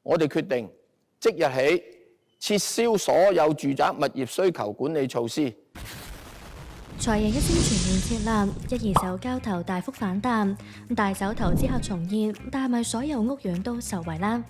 我哋決定即日起撤銷所有住宅物業需求管理措施。財爺一聲全面設立，一二手交投大幅反彈，大手投資客重現，但係咪所有屋苑都受惠呢？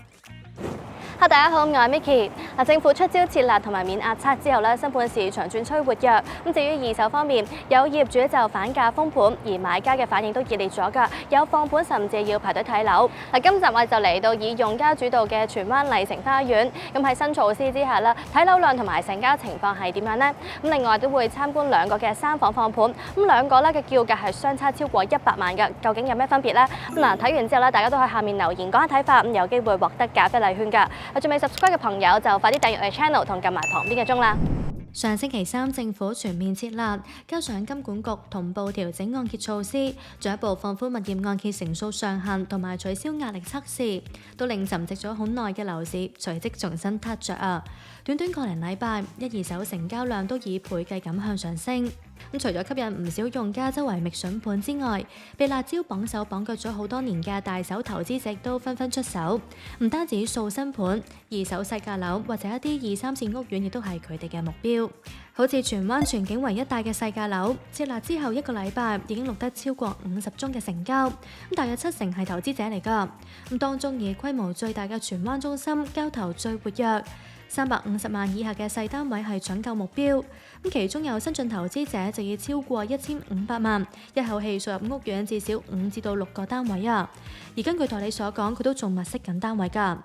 大家好，我係 Micky。政府出招設立同埋免壓測之後咧，新盤市場轉趨活躍。咁至於二手方面，有業主就反價封盤，而買家嘅反應都熱烈咗㗎，有放盤甚至要排隊睇樓。今集我就嚟到以用家主導嘅荃灣麗城花園。咁喺新措施之下啦，睇樓量同埋成交情況係點樣呢？咁另外都會參觀兩個嘅三房放盤，咁兩個咧嘅叫價係相差超過100萬㗎，究竟有咩分別呢？咁嗱，睇完之後咧，大家都喺下面留言講下睇法，咁有機會獲得咖啡禮券㗎。仲未 subscribe 嘅朋友就快啲訂閱我哋 channel 同撳埋旁邊嘅鐘啦。上星期三，政府全面設立，加上金管局同步調整按揭措施，進一步放寬物業按揭成數上限，同埋取消壓力測試，都令沉寂咗好耐嘅樓市隨即重新撻着啊！短短個零禮拜，一二手成交量都以倍計咁向上升。咁除咗吸引唔少用家周圍覓筍盤之外，被辣椒綁手綁腳咗好多年嘅大手投資者都紛紛出手，唔單止掃新盤，二手細價樓或者一啲2、3線屋苑亦都係佢哋嘅目標。好似荃灣荃景圍一帶嘅細價樓，設立之後1個禮拜已經錄得超過50宗嘅成交，咁大約70%係投資者嚟㗎。咁當中以規模最大嘅荃灣中心交投最活躍。350萬以下嘅細單位係搶購目標，咁其中有新進投資者就以超過1500萬一口氣掃入屋苑至少5至到6個單位啊！而根據代理所講，佢都仲物色緊單位㗎。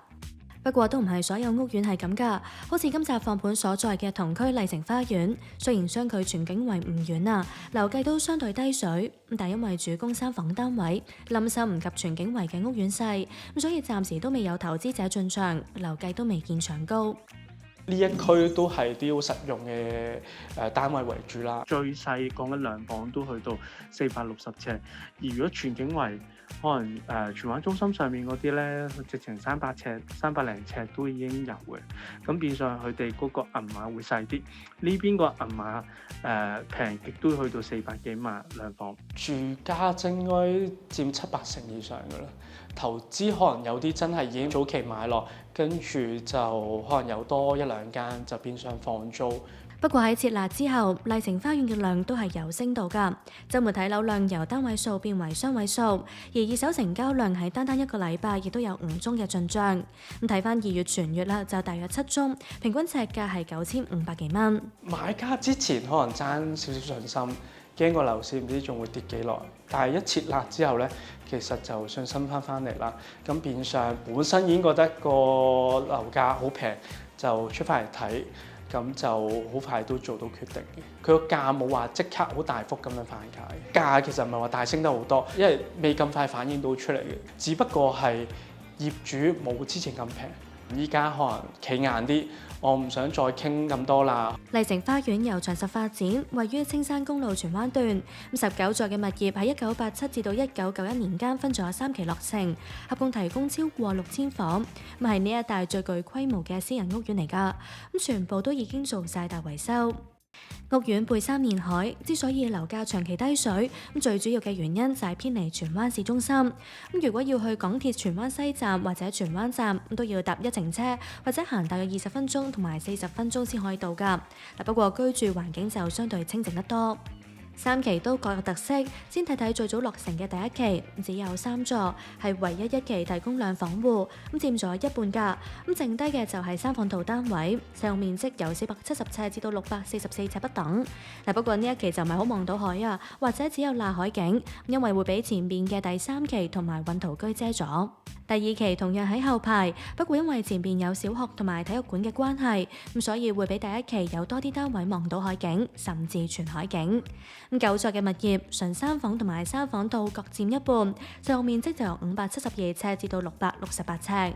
不過都唔係所有屋苑係咁㗎，好似今集放盤所在嘅同區麗城花園，雖然相距荃景圍唔遠啊，樓價都相對低水，但因為主攻3房單位，冧心唔及荃景圍嘅屋苑細，咁所以暫時都未有投資者進場，樓價都未見長高。呢一區都係啲好實用嘅單位為主啦，最細講緊2房都去到460尺，而如果荃景圍可能荃灣中心上面嗰啲咧，直情300尺、300零尺都已經有嘅，咁變相佢哋嗰個銀碼會細啲。呢邊個銀碼平極都去到400幾萬2房，住家應該佔7-8成以上㗎啦。投資可能有啲真係已經早期買落，跟住就可能有多1-2間就變相放租。不過喺設立之後，麗城花園嘅量都係有升到㗎。週末睇樓量由單位數變為雙位數，而二手成交量喺單1個禮拜亦都有5宗嘅進帳。咁睇翻2月全月啦，就大約7宗，平均尺價係9500幾蚊。買家之前可能爭少少信心，驚個樓市唔知仲會跌幾耐，但係一設立之後咧，其實就信心翻嚟啦。咁變相本身已經覺得個樓價好平，就出翻嚟睇。咁就好快都做到決定嘅。佢個價冇話即刻好大幅咁樣反價，價其實唔係話大升得好多，因為未咁快反映到出嚟嘅。只不過係業主冇之前咁平，依家可能企硬啲，我唔想再傾咁多啦。麗城花園由長實發展，位於青山公路荃灣段，19座嘅物業喺1987至到1991年間分咗3期落成，合共提供超過6000房，係呢一帶最具規模嘅私人屋苑嚟㗎，全部都已經做晒大維修。屋苑背山面海，之所以樓價長期低水，最主要嘅原因就係偏離荃灣市中心。如果要去港鐵荃灣西站或者荃灣站，都要搭1程車，或者行大約20分鐘同埋40分鐘先可以到㗎。不過居住環境就相對清靜得多。3期都各有特色，先睇睇最早落成嘅第1期，只有3座，係唯一1期提供2房戶，佔咗一半㗎。剩低嘅就係3房套單位，使用面積由470尺至到644尺不等。不過呢1期就唔係好望到海啊，或者只有罅海景，因為會俾前面嘅第3期同埋運圖居遮咗。第2期同樣喺後排，不過因為前邊有小學同埋體育館嘅關係，所以會比第1期有多啲單位望到海景，甚至全海景。9座嘅物業，純3房同埋3房套各佔一半，使用面積就由572尺至到668尺。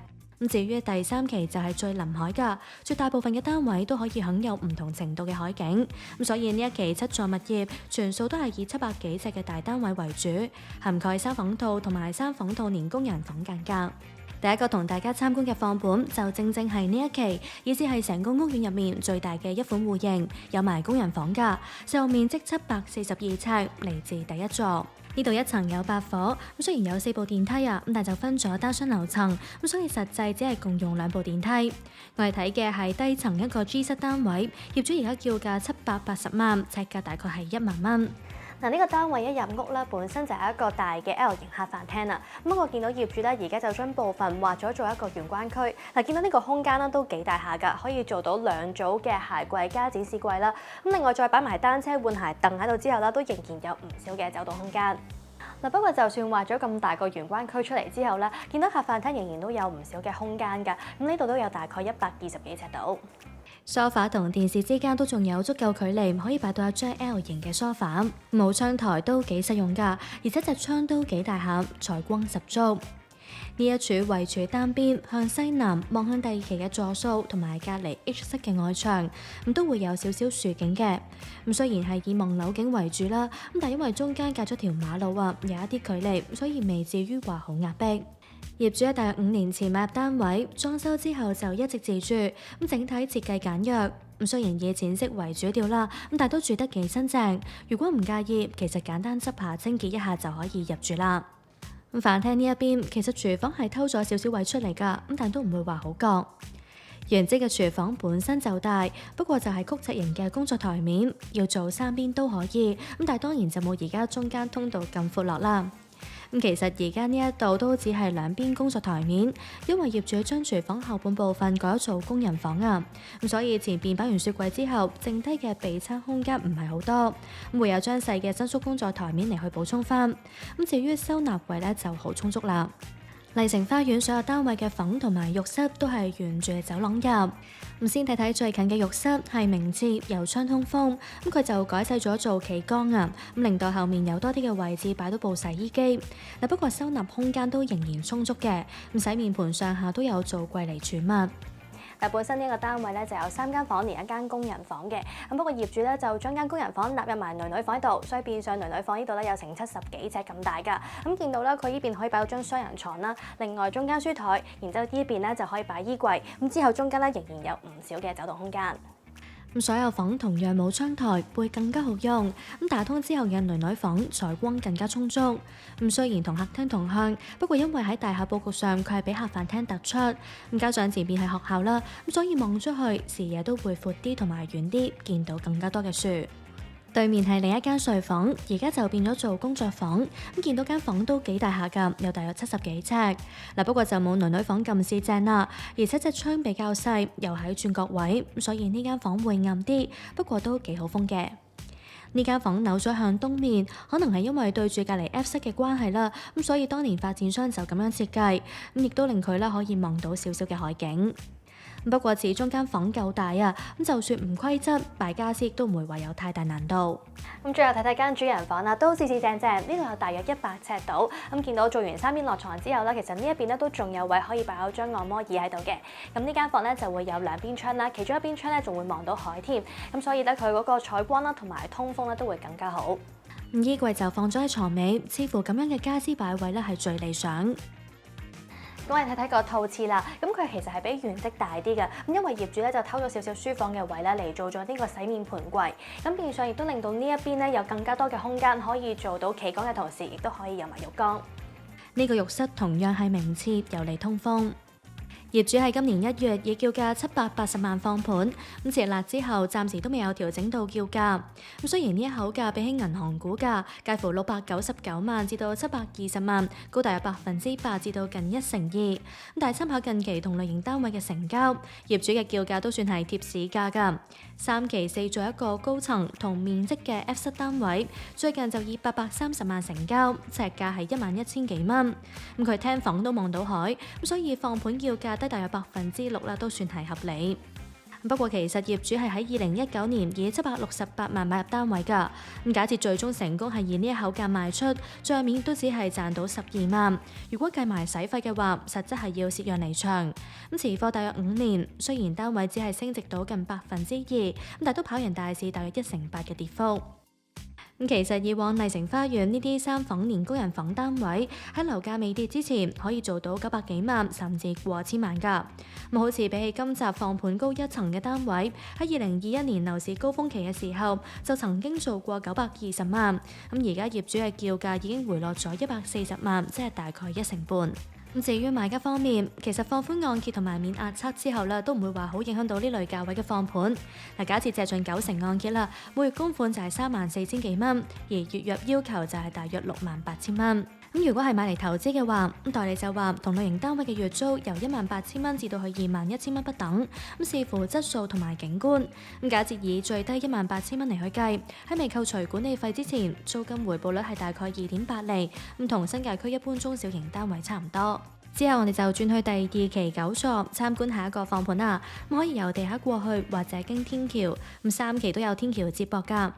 至於第3期就係最臨海㗎，絕大部分嘅單位都可以享有唔同程度嘅海景。所以呢1期7座物業全數都係以700幾尺嘅大單位為主，涵蓋3房套同埋3房套連工人房間隔。第一個同大家參觀嘅放盤就正係呢1期，以至係成個屋苑入面最大嘅一款戶型，有埋工人房㗎，使用面積742尺，嚟自第1座。呢度一層有8伙，咁雖然有4部電梯啊，咁但就分咗單雙樓層，咁所以實際只係共用2部電梯。我哋睇嘅係低層一個 G 室單位，業主而家叫價780萬，尺價大概係1萬蚊。嗱，呢個單位一入屋咧，本身就係一個大嘅 L 型客飯廳啦。咁我見到業主咧，而家就將部分劃咗做一個玄關區。嗱，見到呢個空間咧都幾大下㗎，可以做到2組嘅鞋櫃加展示櫃啦。咁另外再擺埋單車換鞋凳喺度之後啦，都仍然有唔少嘅走動空間。嗱，不過就算劃咗咁大個玄關區出嚟之後咧，見到客飯廳仍然都有唔少嘅空間㗎。咁呢度都有大概120幾尺度。梳化同電視之間都仲有足夠距離，可以擺到一張 L 型嘅梳化。冇窗台都幾實用㗎，而且隻窗都幾大下，採光十足。呢一處位處單邊向西南望向第2期嘅座數同埋隔離 H 室嘅外牆，咁都會有少少樹景嘅。咁雖然係以望樓景為主啦，咁但因為中間隔咗條馬路啊，有一啲距離，所以未至於話好壓迫。業主喺大約5年前買入單位，裝修之後就一直自住，咁整體設計簡約。咁雖然以淺色為主調啦，咁但都住得幾新淨。如果唔介意，其實簡單執下清潔一下就可以入住啦。咁飯廳呢一邊其實廚房係偷咗少少位出嚟㗎，咁但都唔會話好覺。原職嘅廚房本身就大，不過就係曲尺型嘅工作台面，要做3邊都可以，咁但係當然就冇而家中間通道咁闊落啦。咁其實而家呢一度都只係2邊工作台面，因為業主將廚房後半部分改咗做工人房啊，咁所以前邊擺完雪櫃之後，剩低嘅備餐空間唔係好多，咁會有張細嘅伸縮工作台面嚟去補充翻。咁至於收納櫃呢，就好充足啦。麗城花園所有單位嘅房同埋浴室都係沿住走廊入。咁先睇睇最近嘅浴室係明廁有窗通風，咁佢就改細咗做企缸啊，咁令到後面有多啲嘅位置擺到部洗衣機。嗱，不過收納空間都仍然充足嘅，咁洗面盤上下都有做櫃嚟儲物。但本身呢個單位咧就有3間房連1間工人房嘅，咁不過業主咧就將間工人房納入埋女房喺度，所以變相女房呢度咧有成70幾尺咁大㗎。咁見到咧佢呢邊可以擺到張雙人床啦，另外中間書台，然之後呢邊咧就可以擺衣櫃，咁之後中間咧仍然有唔少嘅走動空間。咁所有房同樣冇窗台，會更加好用。咁打通之後嘅女房採光更加充足。咁雖然同客廳同向，不過因為喺大廈佈局上佢係比客飯廳突出。咁加上前邊係學校啦，咁所以望出去視野都會闊啲同埋遠啲，見到更加多嘅樹。對面係另一間睡房，而家就變咗做工作房。咁見到間房都幾大下㗎，有大約70幾尺。嗱，不過就冇女房咁四正啦，而且隻窗比較細，又喺轉角位，所以呢間房會暗啲，不過都幾好風嘅。呢間房扭咗向東面，可能係因為對住隔離 F 室嘅關係啦，咁所以當年發展商就咁樣設計，咁亦都令佢啦可以望到少少嘅海景。不過始終間房夠大啊，咁就算唔規則，擺家私亦都唔會話有太大難度。咁最後睇睇間主人房啦，都四四正正，呢度有大約100尺度。咁見到做完3邊落床之後咧，其實呢一邊咧都仲有位可以擺好張按摩椅喺度嘅。咁呢間房咧就會有2邊窗啦，其中一邊窗咧仲會望到海添。咁所以咧佢嗰個採光啦同埋通風咧都會更加好。衣櫃就放咗喺床尾，似乎咁樣嘅家私擺位咧係最理想。咁我哋睇睇個套廁啦，咁佢其實係比原則大啲嘅，咁因為業主咧就偷咗少少書房嘅位咧嚟做咗呢個洗面盆櫃，咁變相亦都令到呢一邊咧有更加多嘅空間可以做到企缸嘅同時，亦都可以有埋浴缸。呢個浴室同樣係明廁，有利通風。業主喺今年1月已叫價780萬放盤，咁設立之後暫時都未有調整到叫價。咁雖然呢一口價比起銀行估價介乎699萬至到720萬，高大約8%至到近2%，但係參考近期同類型單位嘅成交，業主嘅叫價都算係貼市價㗎。3期4座一個高層同面積嘅 F 室單位，最近就以830萬成交，尺價係11000幾蚊。咁佢廳房都望到海，咁所以放盤叫價低大約6%啦，都算係合理。不過其實業主係喺2019年以768萬買入單位㗎。咁假設最終成功係以呢一口價賣出，帳面都只係賺到12萬。如果計埋使費嘅話，實質係要蝕讓離場。咁持貨大約5年，雖然單位只係升值到近2%，咁但都跑贏大市大約1成8嘅跌幅。其實以往麗城花園呢啲3房連高人房單位喺樓價未跌之前可以做到900幾萬甚至過千萬㗎。好似比起今集放盤高一層嘅單位，喺2021年樓市高峰期嘅時候就曾經做過920萬。而家業主嘅叫價已經回落咗140萬，即係大概1成半。至於買家方面，其實放寬按揭同埋免壓測之後都唔會話好影響到呢類價位嘅放盤。假設借盡9成按揭啦，每月供款就係34,000幾蚊，而月入要求就係大約68,000蚊。如果係買嚟投資嘅話，代理就話同類型單位嘅月租由18,000蚊至到去21,000蚊不等，視乎質素同埋景觀。假設以最低18,000蚊嚟去計，喺未扣除管理費之前，租金回報率係大概2.8厘，同新界區一般中小型單位差唔多。之後我哋就轉去第2期9座參觀下一個放盤啦。可以由地下過去或者經天橋，3期都有天橋接駁㗎。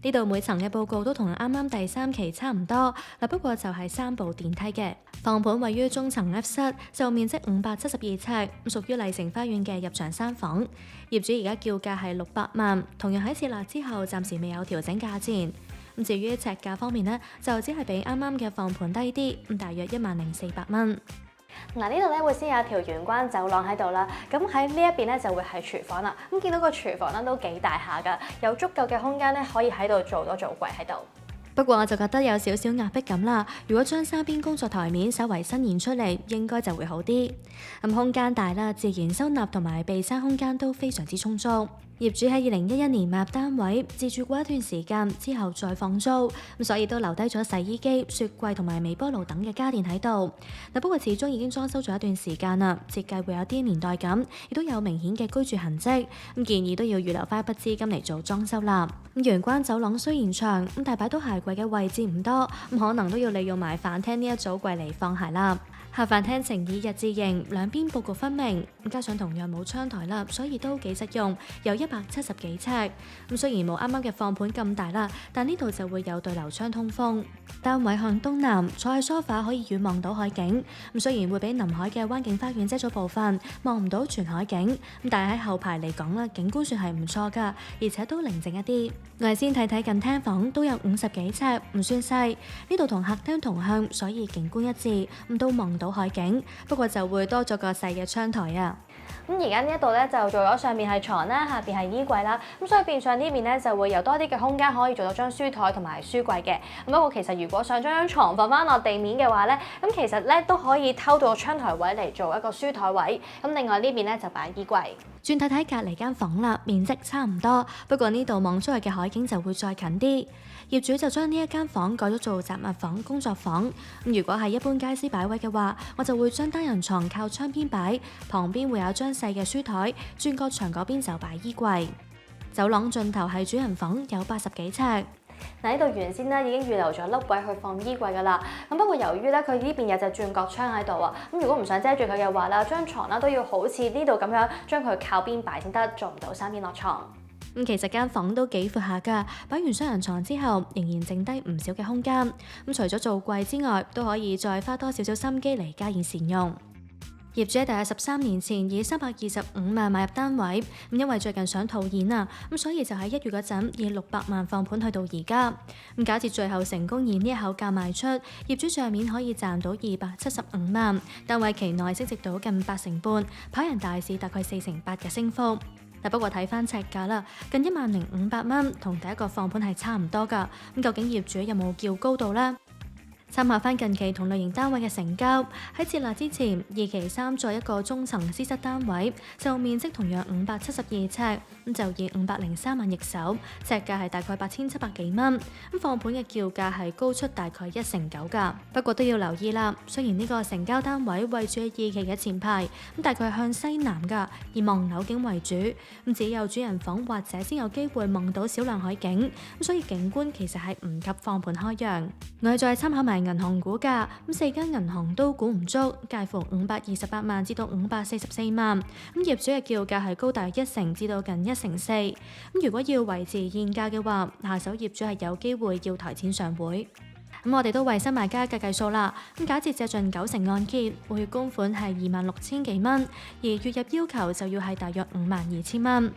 呢度每層嘅報告都同啱啱第3期差唔多，不過就係3部電梯嘅。放盤位於中層 F 室，實用面積572尺，屬於麗城花園嘅入場3房。業主而家叫價係600萬，同樣喺設立之後暫時未有調整價錢。至於尺價方面呢，就只係比啱啱嘅放盤低啲，大約10,400蚊。呢度咧會先有一條玄關走廊喺度啦，咁喺呢一邊咧就會係廚房啦。見到個廚房咧都幾大下㗎，有足夠嘅空間咧可以喺度做多做櫃喺度。不過我就覺得有少少壓迫感啦。如果將3邊工作台面稍為伸延出嚟，應該就會好啲。空間大啦，自然收納同埋備餐空間都非常之充足。業主喺2011年買入單位，自住過一段時間之後再放租，所以都留低咗洗衣機、雪櫃同埋微波爐等嘅家電喺度。不過始終已經裝修咗一段時間啦，設計會有啲年代感，亦都有明顯嘅居住痕跡。建議都要預留翻一筆資金嚟做裝修啦。玄關走廊雖然長，但擺到鞋櫃嘅位置唔多，可能都要利用埋飯廳呢一組櫃嚟放鞋啦。下飯廳呈以日字形，兩邊佈局分明，加上同樣冇窗台啦，所以都幾實用，有170幾尺。雖然冇啱啱嘅放盤咁大啦，但呢度就會有對流窗通風。單位向東南，坐喺梳化可以遠望到海景。雖然會俾臨海嘅灣景花園遮咗部分，望唔到全海景，但係喺後排嚟講啦，景觀算係唔錯㗎，而且都寧靜一啲。我哋先睇睇近廳房，都有50幾尺，唔算細。呢度同客廳同向，所以景觀一致，都望到海景，不過就會多咗個細嘅窗台啊。而家呢一度咧就做咗上面係床啦，下邊係衣櫃啦，所以變相呢邊咧就會有多啲嘅空間可以做到張書台同埋書櫃嘅。不過其實如果想將張床放翻落地面嘅話咧，其實咧都可以偷到個窗台位嚟做一個書台位。另外呢邊咧就擺衣櫃。轉睇睇隔離間房啦，面積差唔多，不過呢度望出去嘅海景就會再近啲。業主就將呢一間房改咗做雜物房、工作房。如果係一般家私擺位嘅話，我就會將單人床靠窗邊擺，旁邊會有張細嘅書台，轉角牆嗰邊就擺衣櫃。走廊盡頭係主人房，有80幾尺。呢度原先咧已經預留咗粒位去放衣櫃㗎啦。不過由於咧佢呢邊有隻轉角窗喺度啊，如果唔想遮住佢嘅話啦，張床啦都要好似呢度咁樣將佢靠邊擺先得，做唔到3邊落床。其實間房都幾闊下㗎，擺完雙人床之後，仍然剩低唔少嘅空間。除咗做櫃之外，都可以再花多少少心機嚟加以善用。業主喺大約13年前以325萬買入單位，因為最近想套現啊，所以就喺1月嗰陣以600萬放盤去到而家。假設最後成功以呢一口價賣出，業主帳面可以賺到275萬，單位期內升值到近8成半，跑贏大市大概4成8嘅升幅。不過睇翻尺價啦，近10,500蚊，同第一個放盤係差唔多㗎。究竟業主有冇叫高度呢？參考翻近期同類型單位嘅成交，喺設立之前，2期3座一個中層私室單位，就面積同樣572尺，就以503萬易手，尺價係大概8,700幾蚊。放盤嘅叫價係高出大概1成9㗎。不過都要留意啦，雖然呢個成交單位位處喺2期嘅前排，大概向西南㗎，以望樓景為主，只有主人房或者先有機會望到小量海景，所以景觀其實係唔及放盤開揚。我哋再參考埋銀行股價，4間銀行都估唔足，介乎528萬至到544萬。業主嘅叫價係高大1成至到近1成4。如果要維持現價嘅話，下手業主係有機會要抬錢上會。我哋都為新買家計數啦。假設借盡9成按揭，每月供款係26,000幾蚊，而月入要求就要係大約52,000蚊。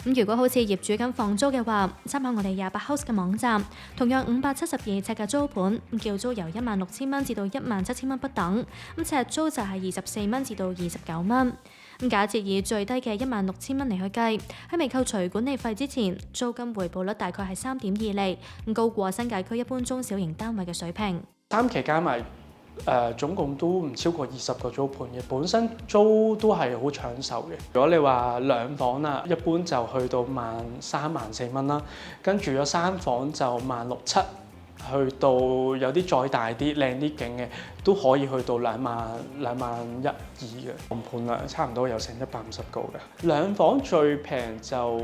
咁如果好似業主咁放租嘅話，參考我哋28 House 嘅網站，同樣572尺嘅租盤，叫租由16,000蚊至到17,000蚊不等，咁尺租就係24蚊至到29蚊。咁假設以最低嘅16,000蚊嚟去計，喺未扣除管理費之前，租金回報率大概係3.2厘，咁高過新界區一般中小型單位嘅水平。3期加埋總共都唔超過20個租盤嘅，本身租都係好搶手嘅。如果你話兩房啦，一般就去到13,000、14,000蚊啦，跟住有3房就16,700，去到有啲再大啲、靚啲景嘅都可以去到21,200嘅盤啦，差唔多有成150個嘅。兩房最平就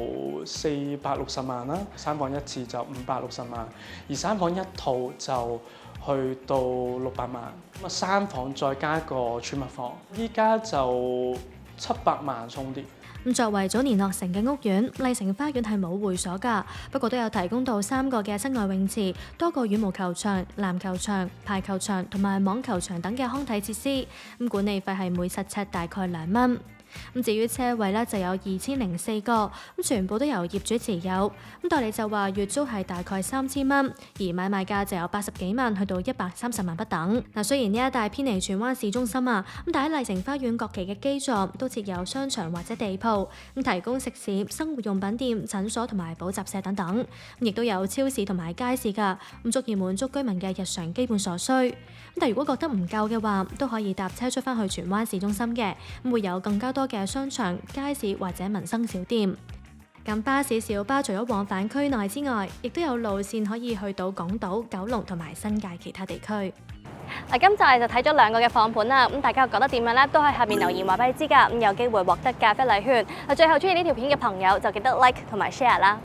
460萬啦，3房一次就560萬，而3房一套就去到600萬，咁啊3房再加個儲物房，依家就700萬鬆啲。咁作為早年落成嘅屋苑，麗城花園係冇會所㗎，不過都有提供到3個嘅室外泳池、多個羽毛球場、籃球場、排球場同埋網球場等嘅康體設施。咁管理費係每實尺大概2蚊。咁至於車位咧就有2004個，咁全部都由業主持有。咁代理就話月租係大概3,000蚊，而買賣價就有80幾萬去到130萬不等。嗱，雖然呢一帶偏離荃灣市中心啊，咁但喺麗城花園各期嘅基座都設有商場或者地鋪，咁提供食肆、生活用品店、診所同埋補習社等等，亦都有超市同埋街市㗎，咁足以滿足居民嘅日常基本所需。咁但如果覺得唔夠嘅話，都可以搭車出返去荃灣市中心嘅，咁會有更加多嘅商場、街市或者民生小店。咁巴士、小巴除咗往返區內之外，亦都有路線可以去到港島、九龍同埋新界其他地區。嗱，今集就睇咗2個嘅放盤啦，咁大家覺得點樣呢？都喺下面留言話俾你知㗎，咁有機會獲得咖啡禮券。最後中意呢條片嘅朋友就記得 like 同埋 share 啦。